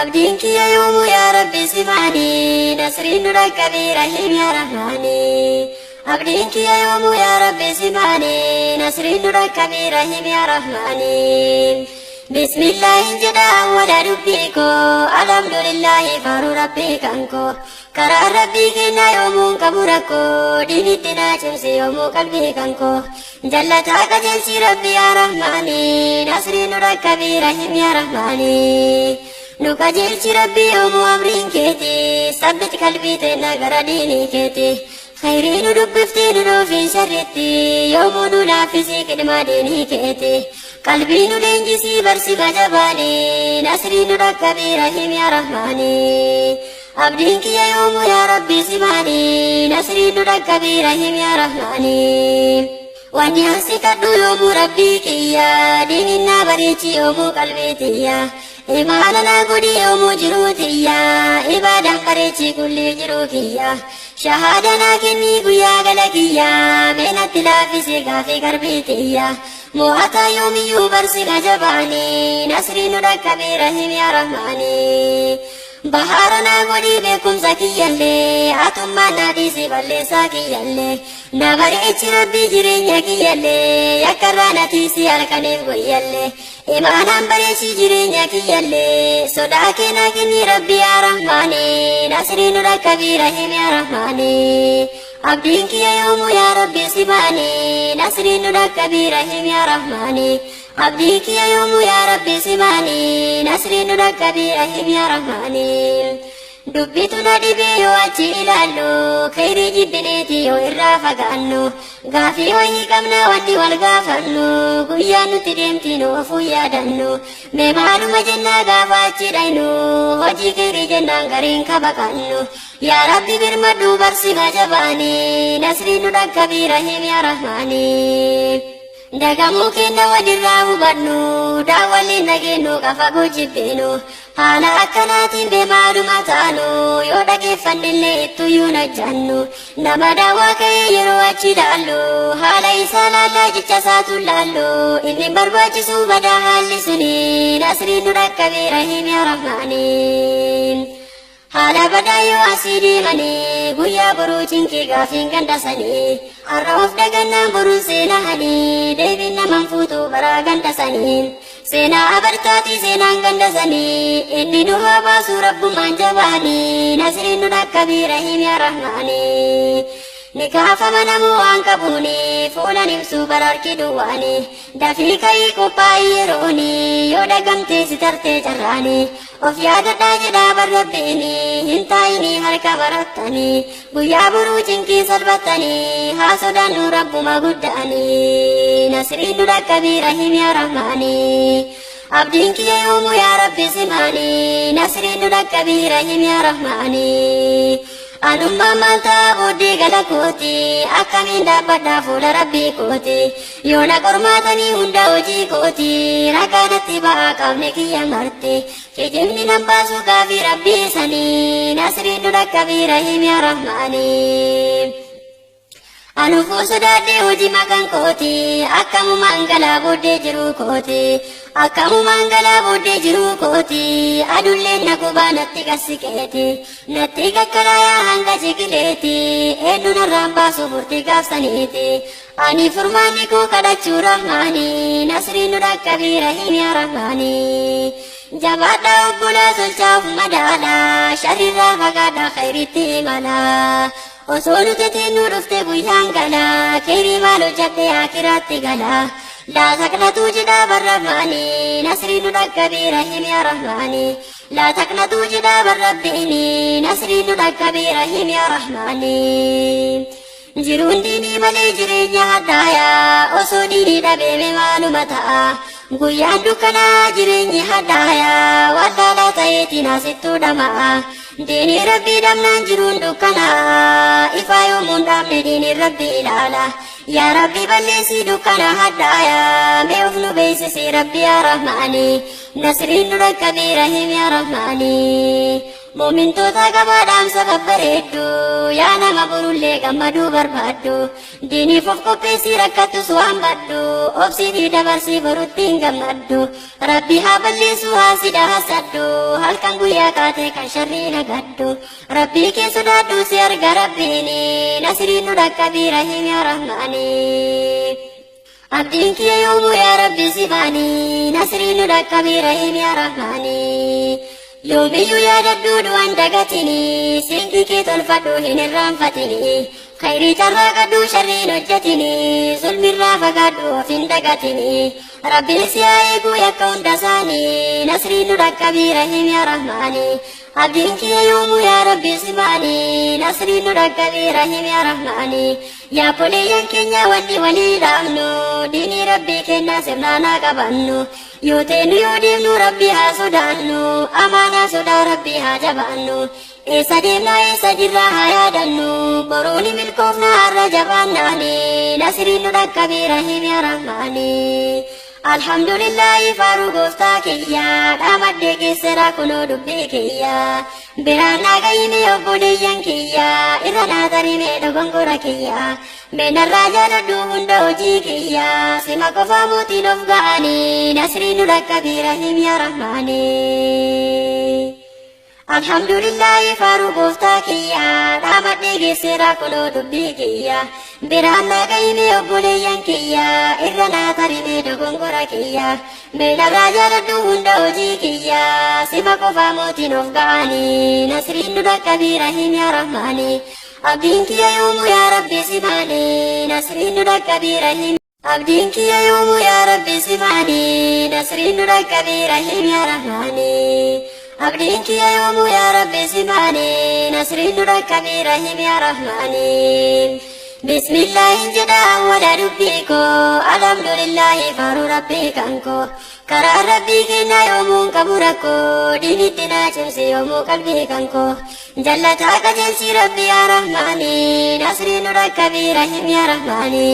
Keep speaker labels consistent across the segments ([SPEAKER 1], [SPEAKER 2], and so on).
[SPEAKER 1] أبدينك يا يوم يا ربي سمعني نصرين ركبي رحيم يا رحماني أبدينك يا يوم يا ربي سمعني نصرين ركبي رحيم يا رحماني بسم الله جدا ولا ربيكو الحمد لله فار ربك أنكو كرا ربك نا يوم كبركو دينتنا شمسي يوم قلبك أنكو جلتك جنسي ربي يا رحماني نصرين ركبي رحيم يا رحماني نوكا جنسي ربي يوم أمرين كيتي ثبت قلبي تنقر ديني كيتي خيرين دبفتين روفين شرتي يوم نلافسي كلمة ديني كيتي قلبي نلنجسي برسي بجباني نصرين ركبي رحيم يا رحماني أبدينك يا يوم يا ربي سمعني نصرين ركبي رحيم يا رحماني واني أسكت يوم ربي كيا ديننا بريتي يوم قلبي تيا إيماننا قدي يوم جروتيا إبادة بريتي كل جروكيا شهادنا كني قيا غلقيا من التلافي في قربيتيا موعتا يومي يوبرسي جباني نصرين ركبي رحيم يا رحماني بحارنا قولي بكم زكي اللي عطما ناديسي بلي ساكي اللي نبريتش ربي جرين يكي اللي يكرانا تيسي الكنيف قوي اللي إيمانا بريتش جرين يكي اللي صداكنا كني ربي يا رحماني نصرين ركبي رحيم يا رحماني أبدينك يا يوم يا ربي سمعني نصرين ركبي رحيم يا رحماني أبديك يا يوم يا ربي سمعني نصرين ركبي رحيم يا رحماني دبيتنا دبي واتي إلالو خيري جبنيتي وإرافق عنو غافي وهي كمنا واني والغافنو قيانو تدمتنو وفويا دنو ممالو مجنة غافاتي دينو وجي خيري جنان غرين كبقنو يا ربي برمدو برسي جباني نصرين ركبي رحيم يا رحماني دغمو كنا ودرا وبنو داولي نغينو كفاغو جبينو حالا أكناتين بمعلومات عنو يودك فندلي تيونا جنو نما دواكي يرواتي دالو حالا إسالا لاجتا ساتو لالو إني برباجي سوبدا حالي سني نصرين ركبي رحيم يا رحماني حالا بدايو أسيري مني قويا بروجين كي غافين غندساني الروف دغنا بروسينا هني ديبنا منفوتو برا غندساني سينا أبرتاتي سينا غندساني إني نوها باسو رب من جباني نصرين ركبي رحيم يا رحماني نكاف منمو أنكبوني فولا نمسو براركي دواني دافي كي كوباي يروني يودا غمتي سترتي جراني of yaada daajida barrabbini hintaayini harka barattani guyyaa boruu cinkii salphattani haa sodaannu rabbuma gudda'ani nasriin rakkabii rahiim yaa rahmaani abdiin kiyya yoomu yaa rabbi simaani nasriin rakkabii rahiim yaa rahmaani anummaa maaltaa booddee gala kooti akkamiin dhaabbadhaa fuula rabbii kooti yoona qormaatanii hunda hojii kooti rakaanatti ba'aa qabne kiyya marte kijibni nan baasuu gaafii rabbii sanii nasriin rakkabii rahiim yaa rahmaani anufuu sodaadhee hojii makan kooti akkamumaan galaa booddee jiruu kooti akkamumaan galaa booddee jiruu kooti adulleen na gubaa natti qassiqeeti natti gakkalayaa hanga jigileeti eenyu narraan baasuu furtii gaafsaniiti ani furmaanni koo kadhachuu rahmaani nasriin rakkabii rahiim yaa rahmaani jabaadhaa obbolaa tolchaaf madaalaa sharrirraa fagaadhaa khayritti imalaa osoo nuti teenyu dhufte guyyaan galaa keerii maal hojjadhe akiraatti galaa laa taqnatuu jedhaa barrabbaani nasriin rakkabii rahiim yaa rahmaani laa taqnatuu jedhaa barrabbiini nasriin rakkabii rahiim yaa rahmaani jiruun diinii malee jireenya haddaayaa osoo diinii dhabeeme maaluma ta'a guyyaan dukkanaa jireenyi haddaayaa wallaalaa ta'eetiin asittuu dhama'a diinii rabbii dhabnaan jiruun dukkanaa ifaa yoomuun dhaabne diinii rabbii ilaala yaa rabbii balleessii dukkana haddaayaa mee of nu beeksisi rabbii yaa rahmaani nasriin rakkabii rahiim yaa rahmaani Moomintoota gabaadhaan sababbareeddu yaa nama borullee gammaduu barbaaddu diiniif of qopheessii rakkattus waan baddu obsii fi dabarsii borutti hin gammaddu rabbi haa balleessu haasida hasaddu halkan guyyaa kaatee kan sharrii nagaddu rabbii kee sodaaddu si arga rabbiini nasriin nu dhaqqabii rahiim yaa rahmaani abdiin kiyya yoomuu yaa rabbi si baani nasriin nu dhaqqabii rahiim yaa rahmaani yoomiyyuu yaadaddu du'an dagatini siinqii kee tolfadhu hin irraanfatini khayrii carraa qaddu sharriin hojjetini zulmirraa fagaadhu of hin dagatini rabbiin si haa eeguu yakka hunda isaanii nasriin nu dhaqqabii rahiim yaa rahmaani abdiin kiyya yoomuu yaa rabbi si baani nasriin nu dhaqqabii rahiim yaa rahmaani yaa poleeyyan keenya wanni walii dhaabnu diinii rabbii kennaa sirnaanaa qabannu yoo teenu yoo deemnu rabbi haa sodaannu amaanaa sodaa rabbi haa jabaannu eessa deemnaa eessa jirraa haa yaadannu boruuni milkoofnaa har'a jabaannaani nasriin nu dhaqqabii rahiim yaa rahmaani alhamdulillahi faaruu gooftaa kiyya dhaamadhee geesseraa kunoo dubbii kiyya biraan dhagayime obboleeyyan kiyya irra naa tarimee dogongora kiyya meenarraa jaaladhu hunda hojii kiyya sima qofaa mootiin of ga'anii nasriin nu dhaqqabii rahiim yaa rahmaani alhamdulillahi faaruu gooftaa kiyya dhaamadhee geesseraa kunoo dubbii kiyya biraan dhagayime obboleeyyan kiyya irra naa tarimee dogongora kiyya meenarraa jaaladhu hunda hojii kiyya sima qofaa mootiin of ga'anii nasriin nu dhaqqabii rahiim yaa rahmaani abdiin kiyya yoomuu yaa rabbi si baani nasriin nu dhaqqabii rahiim abdiin kiyya yoomuu yaa rabbi si baani nasriin nu dhaqqabii rahiim yaa rahmaani abdiin kiyya yoomuu yaa rabbi si baani nasriin nu dhaqqabii rahiim yaa rahmaani bismillaahin jedhaan wada dubbii koo alhamdulillahi faaruu rabbii kan koo karaa rabbii kennaa yoomuun qabu rakkoo diinitti naa cimsi yoomuu qalbii kan koo jallataa qajeelchi rabbi yaa rahmaani nasriin nu dhaqqabii rahiim yaa rahmaani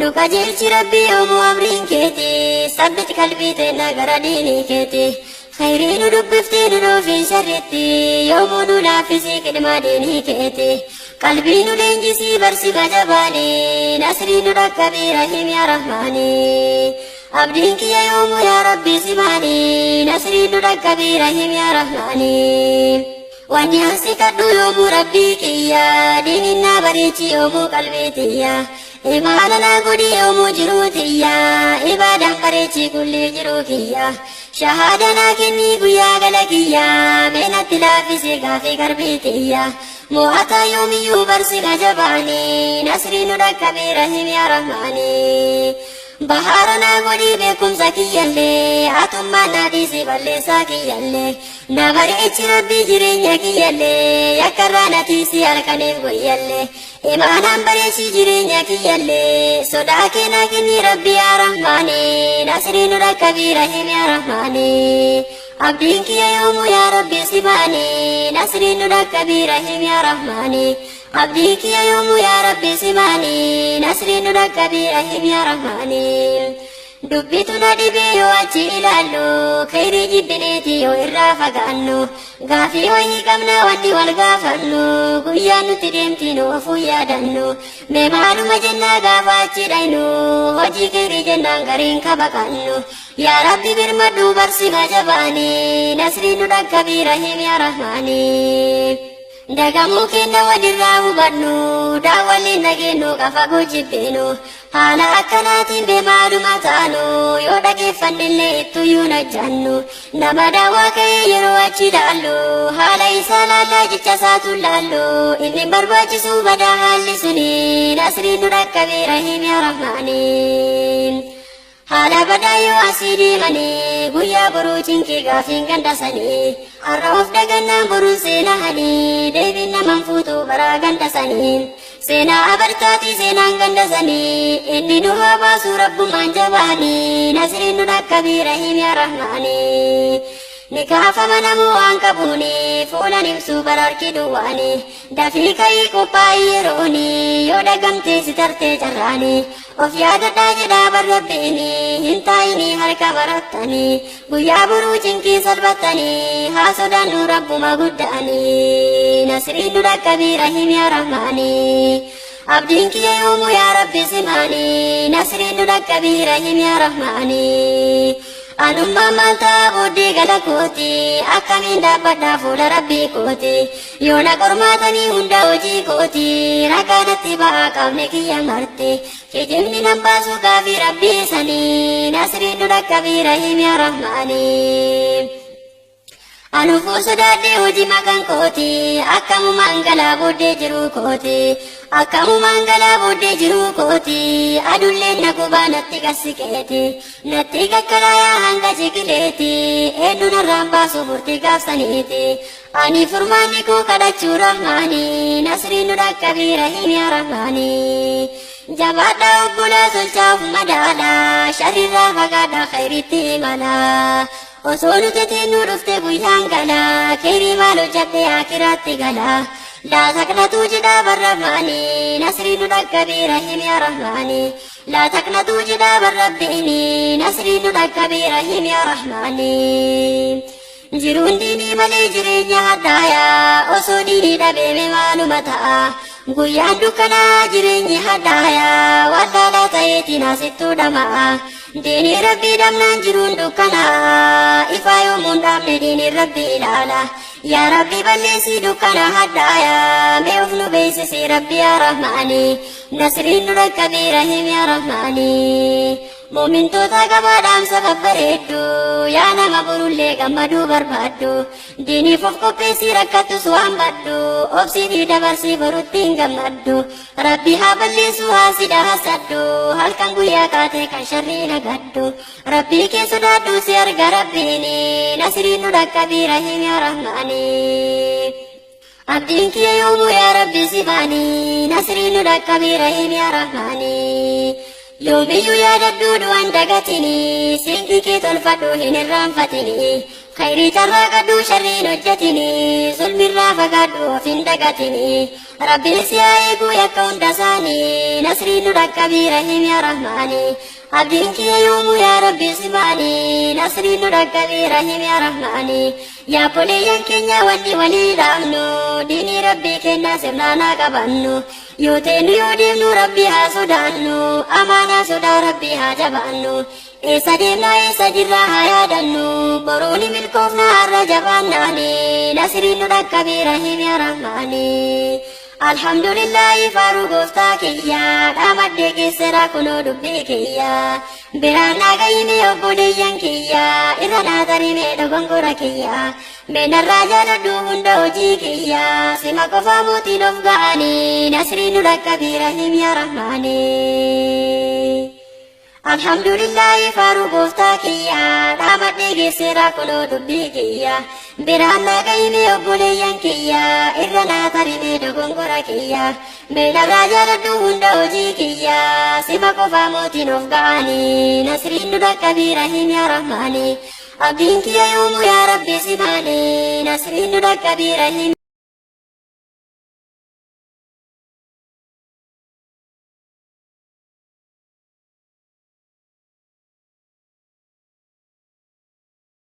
[SPEAKER 1] nu qajeelchi rabbi yoomuu amriin keeti sabbit qalbii teenna gara diinii keeti khayrii nu dubbiftee nu dhoofiin sharritti yoomuu nu laaffisii qidmaa diinii keeti qalbii nu leenjisii barsiisa jabaani nasriin nu dhaqqabii rahiim yaa rahmaani abdiin kiyya yoomuu yaa rabbi si baani nasriin nu dhaqqabii rahiim yaa rahmaani wanni ansi kadhu yoomuu rabbii kiyya diiniin naa bareechi yoomuu qalbii tiyya imaana naa godhi yoomuu jiruu tiyya ibaadaan bareechi kulli jiruu kiyya shahaada naa kenni guyyaa gala kiyya meenatti laaffisii gaafii qalbii tiyya mo'ataa yoomiyyuu barsiisa jabaani nasriin nu dhaqqabii rahiim yaa rahmaani bahaara naa godhi beekumsa kiyyallee hatummaa naa dhiisi balleessaa kiyyallee na bareechi rabbii jireenya kiyyallee yakkarraa na tiisi halkaniif guyyallee imaanaan bareechi jireenya kiyyallee sodaa kee naa kenni rabbi yaa rahmaani nasriin nu dhaqqabii rahiim yaa rahmaani abdiin kiyya yoomuu yaa rabbi si baani nasriin nu dhaqqabii rahiim yaa rahmaani abdiin kiyya yoomuu yaa rabbi si baani nasriin nu dhaqqabii rahiim yaa rahmaani dubbitu na dhibee yoo achi ilaallu khayrii jibbineeti yoo irraa fagaannu gaafii wayii qabna wanni wal gaafannu guyyaan nuti deemtii nu ofuu yaadannu mee maaluma jennaa gaafa achi dhaynu hojii khayrii jennaan gariin kabaqannu yaa rabbi birmadhu barsiisa jabaani nasriin nu dhaqqabii rahiim yaa rahmaani dagamuu kenna walirraa hubadhu daawwallee nageennu qafa gujibbeenu haala akkanaatiin beemaaluma taanu yoo dhageeffannillee ittuyyuu najjannu nama daawwaa ka'ee yeroo achi laallu haala isaa laallaa jecha isaatu laallu inni barbaachisuu badaa haalli suni nasriin nu dhaqqabii rahiim yaa rahmaani haala badaa yoo asii deemanii guyyaa boruu cinkii gaafiin gandasanii har'a of dagannaan boruun seenahanii deebiin naman fuutuu baraa gandasanii seenaa abartaatii seenaan gandasanii inni nu haa baasuu rabbumaan jabaanii nasriin nu dhaqqabii rahiim yaa rahmaani ni kaafama namuu waan qabuuni fuulan ibsuu bararki duwwaani dafii ka'ii qophaa'ii yerooni yoo dhagamtee si tartee carraani of yaadadhaa jedhaa barrabbeeni hin taa'inii harka barattanii guyyaa boruu cinkii salphattanii haa sodaannu rabbuma guddaanii nasriin nu dhaqqabii rahim yaa rahmaanii abdiin kiyya yoomu yaa rabbi simaanii nasriin nu dhaqqabii rahim yaa rahmaanii anummaa maalta booddee gala kooti akkamiin dhaabbadhaa fuula rabbii kooti yoona qormaatanii hunda hojii kooti rakaanatti ba'aa qabne kiyya marte kijibni nan baasuu gaafii rabbii sanii nasriin nu dhaqqabii rahim yaa rahmaanii anufuu sodaadhee hojii makan kooti akkamumaan galaa booddee jiruu kooti akkamumaan galaa booddee jiruu kooti adulleen na gubaa natti qassiqeeti natti qaqqalaayaa hanga jigileeti eenyu narraan baasuu furtii gaafsaniiti ani furmaanni koo kadhachuu rahmaanii nasriin nu dhaqqabii rahim yaa rahmaanii jabaadhaa obbolaa tolchaaf madaalaa sharrirraa fagaadhaa khayritti imalaa osoo nuti nu dhufte guyyaan galaa keerii maal hojjadhee akiraatti galaa laa taqnatuu jedhaa barrahmaanii nasriin nu dhaqqabii rahim yaa rahmaanii laa taqnatuu jedhaa barrabbiinii nasriin nu dhaqqabii rahim yaa rahmaanii jiruun diinii malee jireenya haddaayaa osoo diinii dhabeeme maaluma ta'a guyyaan dukkanaa jireenyi haddaayaa wallaalaa ta'eetiin asittuu dhama'a diinii rabbii dhabnaan jiruun dukkanaa ifaa yoomuun dhaabne diinii rabbii ilaala yaa rabbii balleessii dukkana haddaayaa mee of nu beeksisii rabbii yaa rahmaanii nasriin nu dhaqqabii rahim yaa rahmaanii muumintoota gabaadhaan sabab bareeddu yaa nama borullee gammaduu barbaaddu diiniif of qopheessii rakkattus waan baddu obsiitii dabarsii boruttiin gammaddu rabbi haa balleessu haasida hasaddu halkan guyyaa kaatee kan sharrii nagaddu rabbii kee sodaaddu si arga rabbiini nasriin nu dhaqqabii rahim yaa rahmaanii abdiin kiyya yoomuu yaa rabbi simaanii nasriin nu dhaqqabii rahim yaa rahmaanii yoomiyyuu yaadadhuu du'an dagatini siinqii kee tolfadhu hin irraanfatini khayrii carraa qadhuu sharriin hojjetini zulmirraa fagaadhu of hin dagatini rabbiin si haa eeguu yakka hunda isaanii nasriin nu dhaqqabii rahim yaa rahmaanii abdiin kiyya yoomuu yaa rabbi simaanii nasriin nu dhaqqabii rahim yaa rahmaanii yaa boleeyyan keenya wanni walii dhaabnu diinii rabbii kennaa sirnaanaa qabannu yoo teenu yoo deemnu rabbii haa sodaannu amaanaa sodaa rabbii haa jabaannu eessa deemnaa eessa jirraa haa yaadannu boruuni milkoofnaa har'a jabaannaani nasriin nu dhaqqabii rahim yaa rahmaanii alhamdulillahi faaruu gooftaa kiyyaa dhaamadhee keesseraa kunoo dubbii kiyyaa biraan naagayime obboleeyyan kiyyaa irra naatarimee dogongora kiyyaa meenarraa jaaladhu hunda hojii kiyyaa sima qofaa mootiin of ga'anii nasriin nu dhaqqabii rahim yaa rahmaanii alhamdulillahi faaruu gooftaa kiyyaa dhaamadhee geesseeraa kunoo dubbii kiyyaa biraan naagayime obboleeyyan kiyyaa irra naatarimee dogongora kiyyaa meenarraa jaaladhu hunda hojii kiyyaa sima qofaa mootiin of ga'anii nasriin nu dhaqqabii rahim yaa rahmaanii abdiin kiyya yoomuu yaa rabbi simaanii nasriin nu dhaqqabii rahim